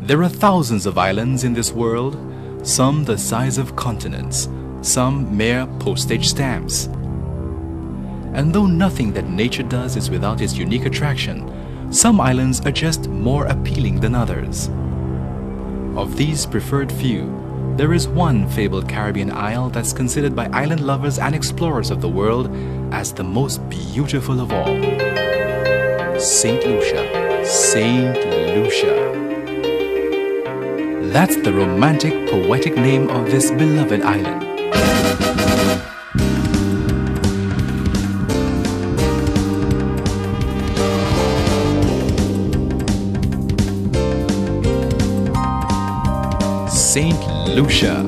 There are thousands of islands in this world, some the size of continents, some mere postage stamps. And though nothing that nature does is without its unique attraction, some islands are just more appealing than others. Of these preferred few, there is one fabled Caribbean isle that's considered by island lovers and explorers of the world as the most beautiful of all. St. Lucia. St. Lucia. That's the romantic, poetic name of this beloved island. St. Lucia.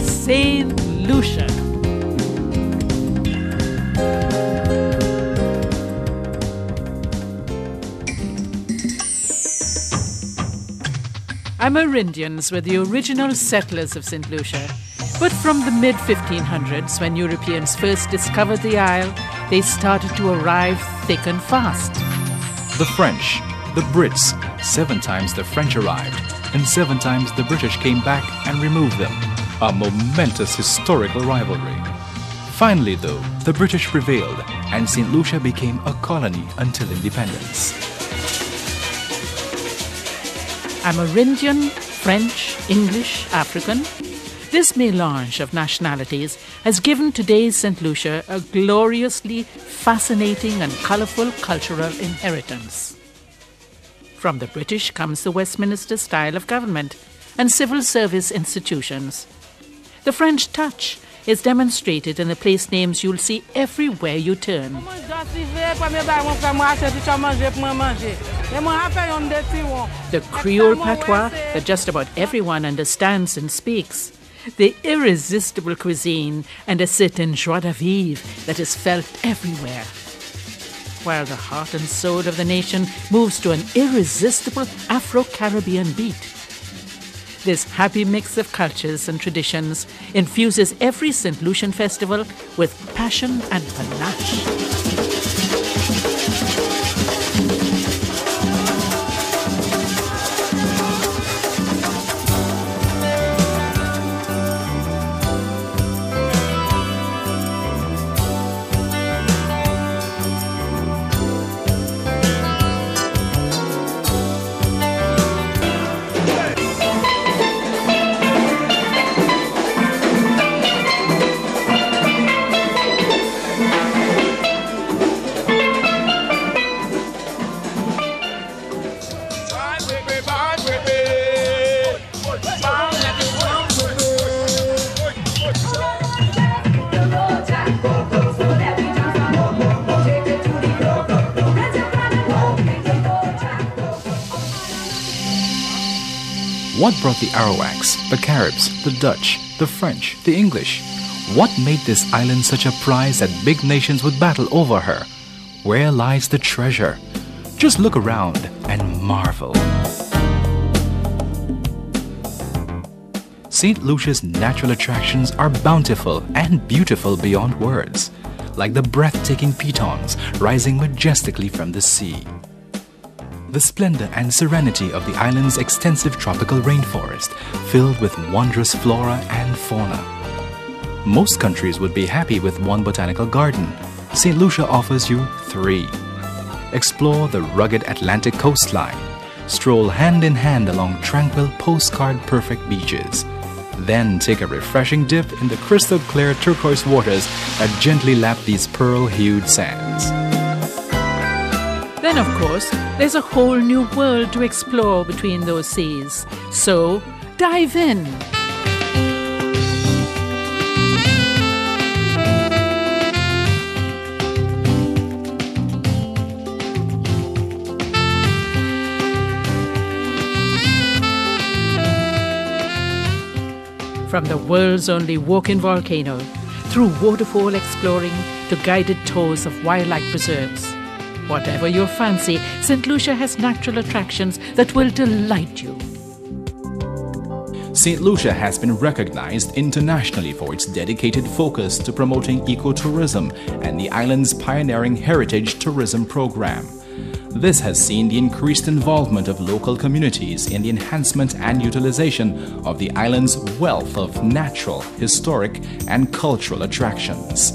St. Lucia. Amerindians were the original settlers of St. Lucia, but from the mid-1500s, when Europeans first discovered the isle, they started to arrive thick and fast. The French, the Brits, 7 times the French arrived, and 7 times the British came back and removed them. A momentous historical rivalry. Finally, though, the British prevailed, and St. Lucia became a colony until independence. Amerindian, French, English, African. This mélange of nationalities has given today's St. Lucia a gloriously fascinating and colourful cultural inheritance. From the British comes the Westminster style of government and civil service institutions. The French touch is demonstrated in the place names you'll see everywhere you turn. The Creole patois that just about everyone understands and speaks. The irresistible cuisine and a certain joie de vivre that is felt everywhere. While the heart and soul of the nation moves to an irresistible Afro-Caribbean beat. This happy mix of cultures and traditions infuses every St. Lucian festival with passion and panache. What brought the Arawaks, the Caribs, the Dutch, the French, the English? What made this island such a prize that big nations would battle over her? Where lies the treasure? Just look around and marvel. St. Lucia's natural attractions are bountiful and beautiful beyond words, like the breathtaking pitons rising majestically from the sea. The splendor and serenity of the island's extensive tropical rainforest, filled with wondrous flora and fauna. Most countries would be happy with one botanical garden. St. Lucia offers you 3. Explore the rugged Atlantic coastline. Stroll hand in hand along tranquil, postcard-perfect beaches. Then take a refreshing dip in the crystal-clear turquoise waters that gently lap these pearl-hued sands. Then, of course, there's a whole new world to explore between those seas. So, dive in! From the world's only walk-in volcano, through waterfall exploring to guided tours of wildlife preserves. Whatever your fancy, St. Lucia has natural attractions that will delight you. St. Lucia has been recognized internationally for its dedicated focus to promoting ecotourism and the island's pioneering heritage tourism program. This has seen the increased involvement of local communities in the enhancement and utilization of the island's wealth of natural, historic, and cultural attractions.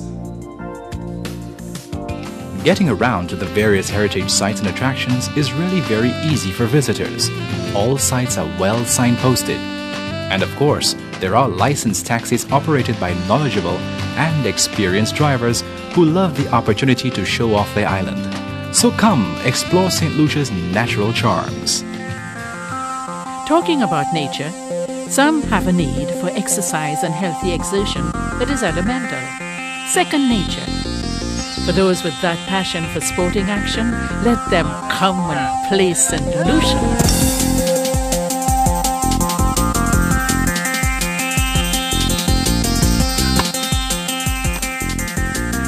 Getting around to the various heritage sites and attractions is really very easy for visitors. All sites are well signposted. And of course, there are licensed taxis operated by knowledgeable and experienced drivers who love the opportunity to show off their island. So come explore St. Lucia's natural charms. Talking about nature, some have a need for exercise and healthy exertion that is elemental, second nature. For those with that passion for sporting action, let them come and play St. Lucia.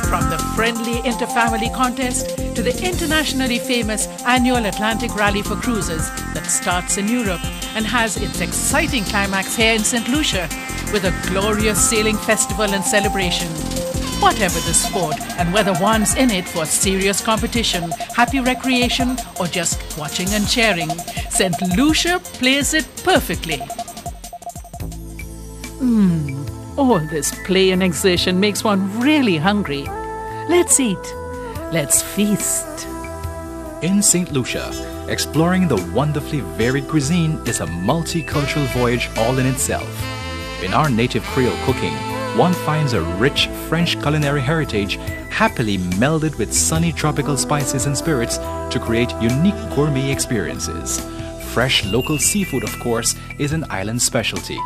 From the friendly inter-family contest to the internationally famous annual Atlantic Rally for Cruisers that starts in Europe and has its exciting climax here in St. Lucia with a glorious sailing festival and celebration. Whatever the sport and whether one's in it for serious competition, happy recreation or just watching and cheering, St. Lucia plays it perfectly. All this play and exertion makes one really hungry. Let's eat. Let's feast. In St. Lucia, exploring the wonderfully varied cuisine is a multicultural voyage all in itself. In our native Creole cooking, one finds a rich French culinary heritage happily melded with sunny tropical spices and spirits to create unique gourmet experiences. Fresh local seafood, of course, is an island specialty.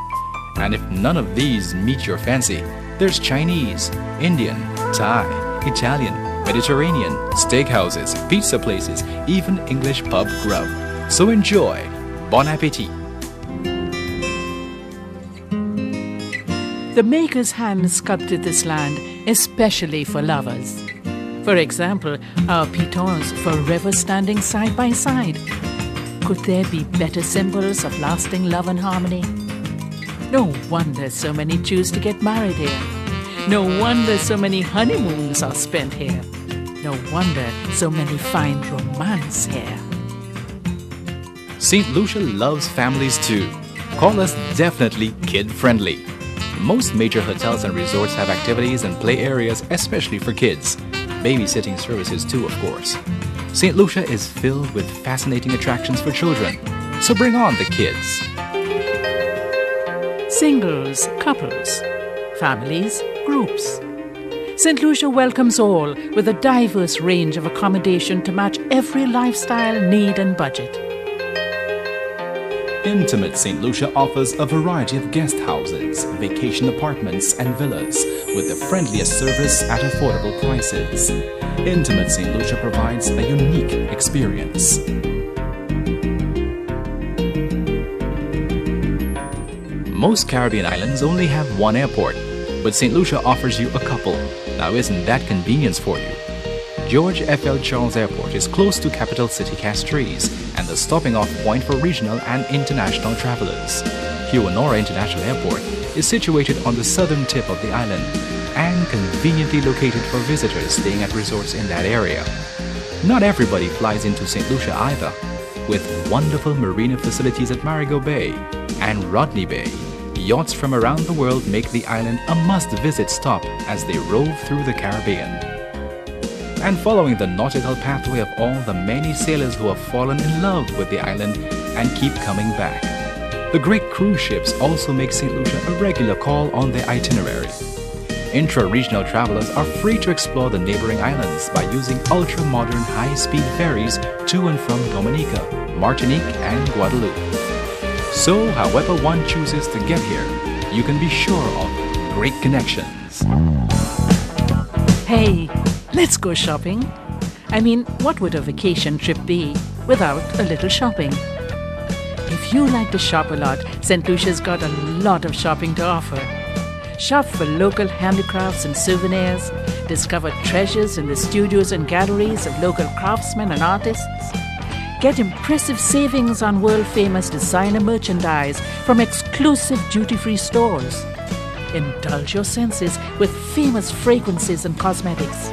And if none of these meet your fancy, there's Chinese, Indian, Thai, Italian, Mediterranean, steakhouses, pizza places, even English pub grub. So enjoy. Bon appétit. The maker's hand sculpted this land especially for lovers. For example, our pitons forever standing side by side. Could there be better symbols of lasting love and harmony? No wonder so many choose to get married here. No wonder so many honeymoons are spent here. No wonder so many find romance here. St. Lucia loves families too. Call us definitely kid-friendly. Most major hotels and resorts have activities and play areas especially for kids. Babysitting services too, of course. St. Lucia is filled with fascinating attractions for children. So bring on the kids. Singles, couples, families, groups. St. Lucia welcomes all with a diverse range of accommodation to match every lifestyle, need and budget. Intimate St. Lucia offers a variety of guest houses, vacation apartments and villas with the friendliest service at affordable prices. Intimate St. Lucia provides a unique experience. Most Caribbean islands only have one airport, but St. Lucia offers you a couple. Now isn't that convenience for you? George F.L. Charles Airport is close to capital city Castries and the stopping off point for regional and international travelers. Huonora International Airport is situated on the southern tip of the island and conveniently located for visitors staying at resorts in that area. Not everybody flies into St. Lucia either, with wonderful marina facilities at Marigot Bay and Rodney Bay. Yachts from around the world make the island a must-visit stop as they rove through the Caribbean. And following the nautical pathway of all the many sailors who have fallen in love with the island and keep coming back. The great cruise ships also make St. Lucia a regular call on their itinerary. Intra-regional travelers are free to explore the neighboring islands by using ultra-modern high-speed ferries to and from Dominica, Martinique and Guadeloupe. So, however one chooses to get here, you can be sure of great connections. Hey, let's go shopping. I mean, what would a vacation trip be without a little shopping? If you like to shop a lot, St. Lucia's got a lot of shopping to offer. Shop for local handicrafts and souvenirs. Discover treasures in the studios and galleries of local craftsmen and artists. Get impressive savings on world-famous designer merchandise from exclusive duty-free stores. Indulge your senses with famous fragrances and cosmetics.